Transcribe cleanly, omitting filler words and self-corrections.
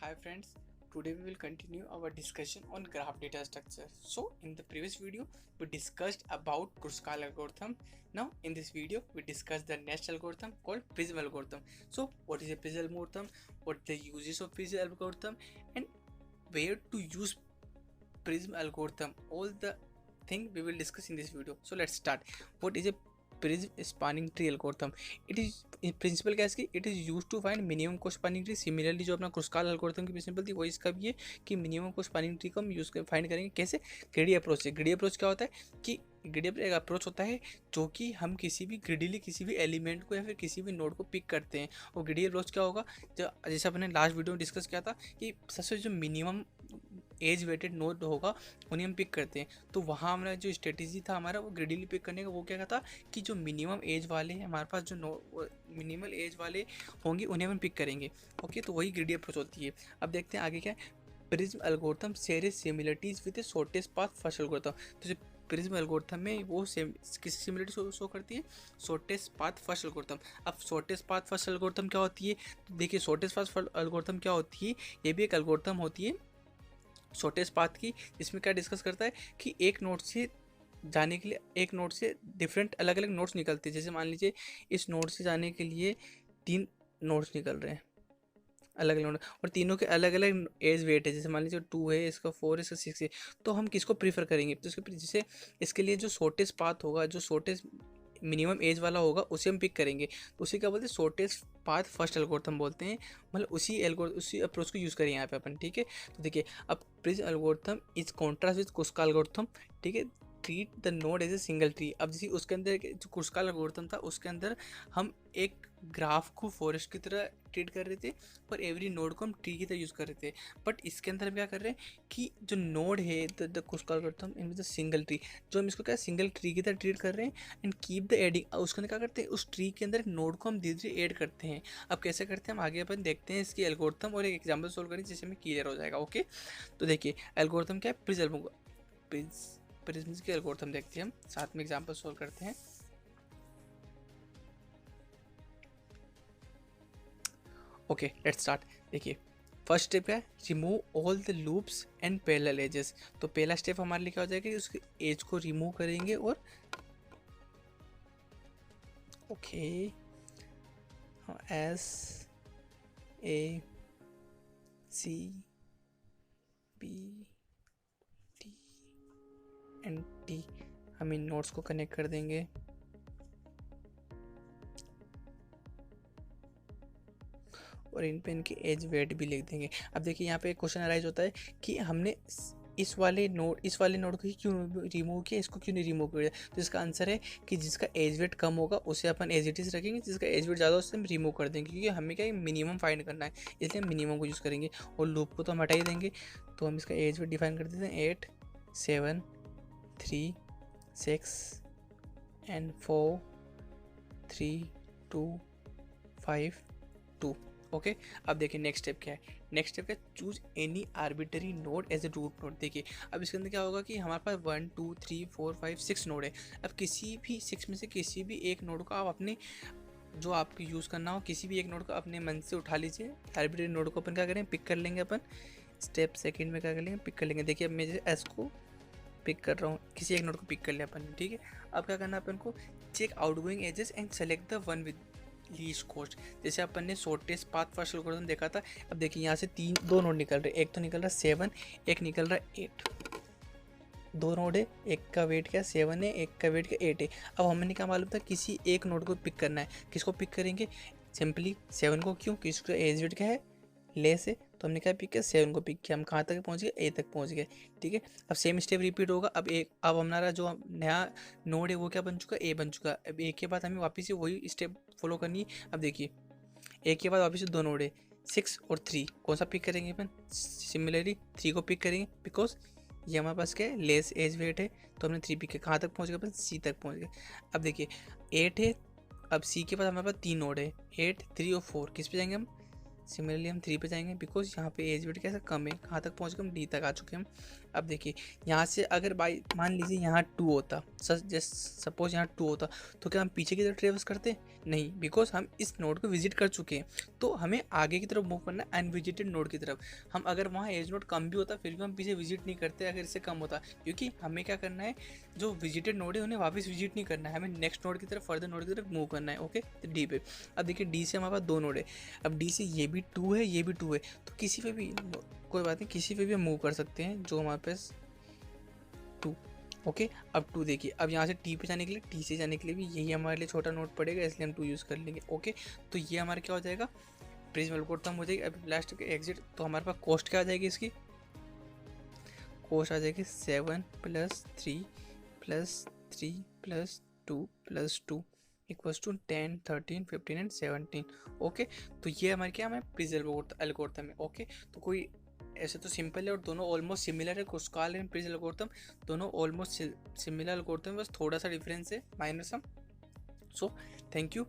Hi friends, today we will continue our discussion on graph data structure. So in the previous video we discussed about Kruskal algorithm. Now in this video we discuss the next algorithm called Prism algorithm. So what is a Prism algorithm, what the uses of Prism algorithm, and where to use Prism algorithm, all the thing we will discuss in this video. So let's start. What is a Prism spanning tree algorithm? It is in principle क्या है इसकी, it is used to find minimum cost spanning tree. Similarly जो अपना क्रुस्काल algorithm की principal थी वही इसका भी है कि मिनिमम कोस्ट स्पैनिंग ट्री को हम यूज कर फाइंड करेंगे कैसे, ग्रिडी अप्रोच से। ग्रिडी अप्रोच क्या होता है कि ग्रिडी एक अप्रोच होता है जो कि हम किसी भी ग्रिडीली किसी भी एलिमेंट को या फिर किसी भी नोड को पिक करते हैं। और ग्रिडी अप्रोच क्या होगा, जो जैसे अपने लास्ट वीडियो में डिस्कस किया था कि सबसे जो मिनिमम एज वेटेड नोड होगा उन्हें हम पिक करते हैं। तो वहाँ हमारा जो स्ट्रेटेजी था हमारा वो ग्रिडीली पिक करने का, वो क्या था कि जो मिनिमम एज वाले हैं हमारे पास, जो मिनिमल एज वाले होंगे उन्हें हम पिक करेंगे। ओके, तो वही ग्रिडी अप्रोच होती है। अब देखते हैं आगे क्या है। Prism algorithm share similarities with shortest path first algorithm. तो जो प्रिज्म एल्गोरिथम में वो सेम किसी सिमिलरिटी शो करती है, शॉर्टेस्ट पाथ फर्स्ट एल्गोरिथम। अब शॉर्टेस्ट पाथ फर्स्ट एल्गोरिथम क्या होती है, तो देखिए शॉर्टेस्ट पाथ फर्स्ट एल्गोरिथम क्या होती है, ये भी एक एल्गोरिथम होती है शॉर्टेस्ट पाथ की। इसमें क्या डिस्कस करता है कि एक नोड से जाने के लिए एक नोड से डिफरेंट अलग अलग नोड्स निकलते हैं। जैसे मान लीजिए इस नोड से जाने के लिए 3 नोड्स निकल रहे हैं अलग अलग नोड, और तीनों के अलग अलग एज वेट है। जैसे मान लीजिए 2 है, इसका 4 है, इसका 6 है। तो हम किसको प्रीफर करेंगे, तो जैसे इसके लिए जो शॉर्टेस्ट पाथ होगा, जो शॉर्टेस्ट मिनिमम एज वाला होगा उसे हम पिक करेंगे। तो उसे क्या बोलते हैं, शॉर्टेस्ट पाथ फर्स्ट एल्गोरिथम बोलते हैं। मतलब उसी अप्रोच को यूज़ करें यहाँ पे अपन। ठीक है, तो देखिए अब Prim's algorithm is contrast with Kruskal algorithm. ठीक है, treat the node as a single tree. अब जैसे उसके अंदर जो क्रुस्काल एल्गोरिथम था उसके अंदर हम एक ग्राफ को फॉरेस्ट की तरह ट्रीट कर रहे थे और एवरी नोड को हम ट्री की तरह यूज़ कर रहे थे। बट इसके अंदर हम क्या कर रहे हैं कि जो नोड है the Kruskal algorithm in the single tree, जो हम इसको क्या सिंगल ट्री की तरह ट्रीट कर रहे हैं एंड कीप द एडिंग। उसके अंदर क्या करते हैं, उस ट्री के अंदर एक नोड को हम धीरे धीरे ऐड करते हैं। अब कैसे करते हैं हम आगे अपन देखते हैं इसकी एल्गोरिथम, और एक एग्जाम्पल सोल्व करें जिससे हमें क्लियर हो जाएगा। ओके, तो देखिए एल्गोरिथम क्या है, प्रिज्म की एल्गोरिथम देखते हैं, हम साथ में एग्जांपल सोल्व करते हैं। Okay let's start. देखिए फर्स्ट स्टेप है remove all the loops and parallel edges. तो पहला स्टेप हमारे लिए क्या हो जाएगा कि उसके एज को रिमूव करेंगे और okay S A C B T and T, हम इन नोड्स को कनेक्ट कर देंगे। और इन पे इनके एज वेट भी लिख देंगे। अब देखिए यहाँ पे एक क्वेश्चन अराइज होता है कि हमने इस वाले नोड को ही क्यों रिमूव किया, इसको क्यों नहीं रिमूव किया। तो इसका आंसर है कि जिसका एज वेट कम होगा उसे अपन एज इट इज रखेंगे, जिसका एज वेट ज़्यादा उसे हम रिमूव कर देंगे, क्योंकि हमें क्या मिनिमम फाइंड करना है, इसलिए हम मिनिमम को यूज़ करेंगे। और लूप को तो हम हटा ही देंगे। तो हम इसका एज वेट डिफाइन कर देते हैं 8 7 3 6 एंड 4 3 2 5 2। ओके, अब देखिए नेक्स्ट स्टेप क्या है। नेक्स्ट स्टेप क्या, choose any arbitrary node as a root node. देखिए अब इसके अंदर क्या होगा कि हमारे पास 1 2 3 4 5 6 नोड है। अब किसी भी 6 में से किसी भी एक नोड को आप अपने जो आपको यूज़ करना हो, किसी भी एक नोड को अपने मन से उठा लीजिए। आर्बिटरी नोड को अपन क्या करें, पिक कर लेंगे। अपन स्टेप सेकेंड में क्या कर लेंगे, पिक कर लेंगे। देखिए अब मैं जैसे एस को पिक कर रहा हूँ, किसी एक नोड को पिक कर लिया अपन ने। ठीक है, अब क्या करना है अपन को, check outgoing edges and select the one with least cost. जैसे अपन ने शॉर्टेस्ट पाथ फर्स्ट एल्गोरिथम देखा था। अब देखिए यहाँ से दो नोड निकल रहे, एक तो निकल रहा 7, एक निकल रहा 8। 2 नोड है, एक का वेट क्या 7 है, एक का वेट क्या 8 है। अब हमें क्या मालूम था, किसी एक नोड को पिक करना है। किसको पिक करेंगे, सिंपली 7 को। क्यों, किसका एज वेट क्या है, लेस है। तो हमने क्या पिक किया, 7 को पिक किया। हम कहाँ तक पहुँच गए, ए तक पहुँच गए। ठीक है, अब सेम स्टेप रिपीट होगा। अब हमारा जो नया नोड है वो क्या बन चुका, ए बन चुका। अब ए के बाद हमें वापस से वही स्टेप फॉलो करनी है। अब देखिए ए के बाद वापस से 2 नोड है, 6 और 3। कौन सा पिक करेंगे अपन, सिमिलरली 3 को पिक करेंगे, बिकॉज ये हमारे पास क्या है, लेस एज वेट है। तो हमने 3 पिक किया। कहाँ तक पहुँच गए अपन, सी तक पहुँच गए। अब देखिए 8 है, अब सी के बाद हमारे पास 3 नोड है, 8 3 और 4। किस पे जाएंगे हम, सिमिलरली हम 3 पे जाएंगे, बिकॉज यहाँ पे एज वेट कैसा कम है। कहाँ तक पहुँच गए हम, डी तक आ चुके हैं हम। अब देखिए यहाँ से अगर बाई मान लीजिए यहाँ 2 होता, सपोज यहाँ 2 होता, तो क्या हम पीछे की तरफ ट्रेवल्स करते? नहीं, बिकॉज हम इस नोड को विजिट कर चुके हैं। तो हमें आगे की तरफ मूव करना है, अनविजिटेड नोड की तरफ। हम अगर वहाँ एज नोड कम भी होता फिर भी हम पीछे विजिट नहीं करते अगर इससे कम होता, क्योंकि हमें क्या करना है, जो विजिटेड नोड है उन्हें वापस विजिट नहीं करना है, हमें नेक्स्ट नोड की तरफ, फर्दर नोड की तरफ मूव करना है। ओके, तो डी पे अब देखिए डी से हमारे पास 2 नोड है। अब डी से ये भी 2 है, ये भी 2 है, तो किसी पे भी कोई बात नहीं, किसी पे भी हम मूव कर सकते हैं जो हमारे पास 2। ओके, अब 2 देखिए, अब यहाँ से टी पे जाने के लिए, टी से जाने के लिए भी यही हमारे लिए छोटा नोट पड़ेगा, इसलिए हम 2 यूज़ कर लेंगे। ओके, तो ये हमारा क्या हो जाएगा, प्रिज्म एल्गोरिथम हो जाएगी। अब लास्ट के एग्जिट, तो हमारे पास कॉस्ट क्या आ जाएगी, इसकी कॉस्ट आ जाएगी 7 + 3 + 3 + 2 + 2 इक्वल्स टू 10, 13, 15 एंड 17। ओके, तो ये हमारे क्या हमें प्रिज्म एल्गोरिथम है। ओके, तो कोई ऐसे तो सिंपल है और दोनों ऑलमोस्ट सिमिलर है, क्रुस्काल एंड प्रिज्म एल्गोरिथम दोनों ऑलमोस्ट सिमिलर एल्गोरिथम, बस थोड़ा सा डिफरेंस है, minor some. So thank you.